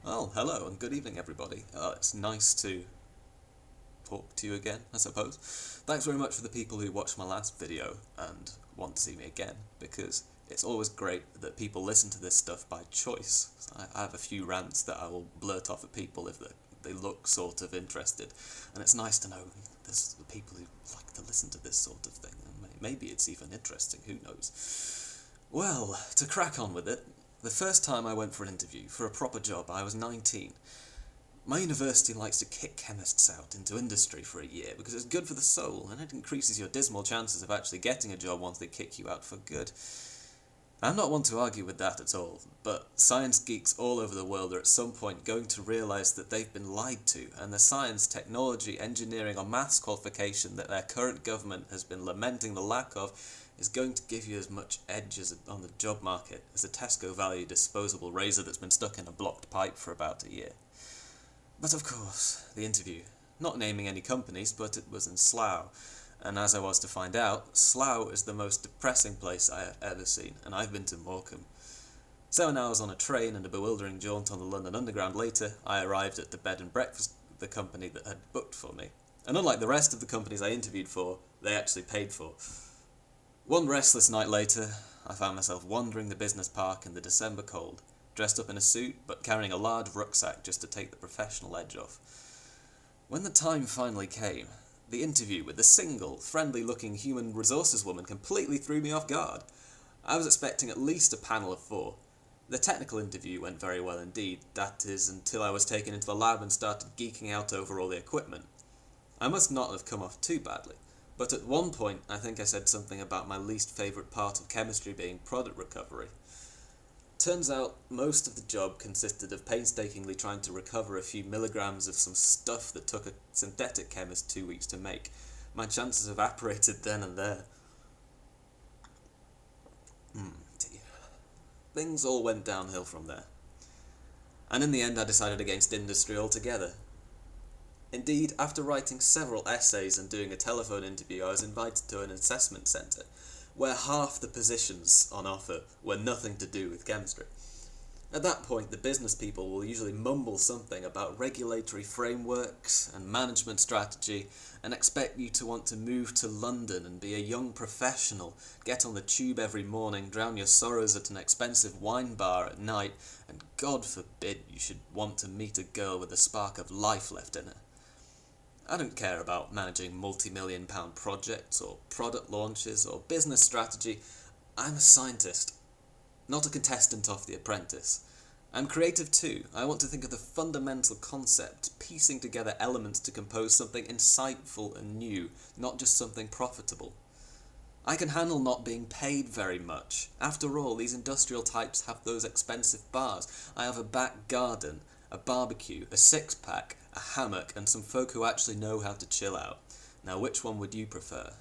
Well, hello and good evening, everybody. It's nice to talk to you again, I suppose. Thanks very much for the people who watched my last video and want to see me again, because it's always great that people listen to this stuff by choice. I have a few rants that I will blurt off at people if they look sort of interested, and it's nice to know there's people who like to listen to this sort of thing, and maybe it's even interesting, who knows. Well, to crack on with it, the first time I went for an interview for a proper job, I was 19. My university likes to kick chemists out into industry for a year because it's good for the soul and it increases your dismal chances of actually getting a job once they kick you out for good. I'm not one to argue with that at all, but science geeks all over the world are at some point going to realise that they've been lied to, and the science, technology, engineering or maths qualification that their current government has been lamenting the lack of is going to give you as much edge on the job market as a Tesco value disposable razor that's been stuck in a blocked pipe for about a year. But of course, the interview, not naming any companies, but it was in Slough, and as I was to find out, Slough is the most depressing place I have ever seen, and I've been to Morecambe. 7 hours on a train and a bewildering jaunt on the London Underground later, I arrived at the bed and breakfast the company that had booked for me. And unlike the rest of the companies I interviewed for, they actually paid for. One restless night later, I found myself wandering the business park in the December cold, dressed up in a suit but carrying a large rucksack just to take the professional edge off. When the time finally came, the interview with the single, friendly-looking human resources woman completely threw me off guard. I was expecting at least a panel of 4. The technical interview went very well indeed, that is, until I was taken into the lab and started geeking out over all the equipment. I must not have come off too badly, but at one point I think I said something about my least favourite part of chemistry being product recovery. Turns out most of the job consisted of painstakingly trying to recover a few milligrams of some stuff that took a synthetic chemist 2 weeks to make. My chances evaporated then and there. Dear. Things all went downhill from there. And in the end I decided against industry altogether. Indeed, after writing several essays and doing a telephone interview, I was invited to an assessment centre, where half the positions on offer were nothing to do with chemistry. At that point, the business people will usually mumble something about regulatory frameworks and management strategy and expect you to want to move to London and be a young professional, get on the tube every morning, drown your sorrows at an expensive wine bar at night, and God forbid you should want to meet a girl with a spark of life left in her. I don't care about managing multi-million-pound projects or product launches or business strategy. I'm a scientist, not a contestant of The Apprentice. I'm creative too. I want to think of the fundamental concept, piecing together elements to compose something insightful and new, not just something profitable. I can handle not being paid very much. After all, these industrial types have those expensive bars. I have a back garden, a barbecue, a six-pack, a hammock, and some folk who actually know how to chill out. Now, which one would you prefer?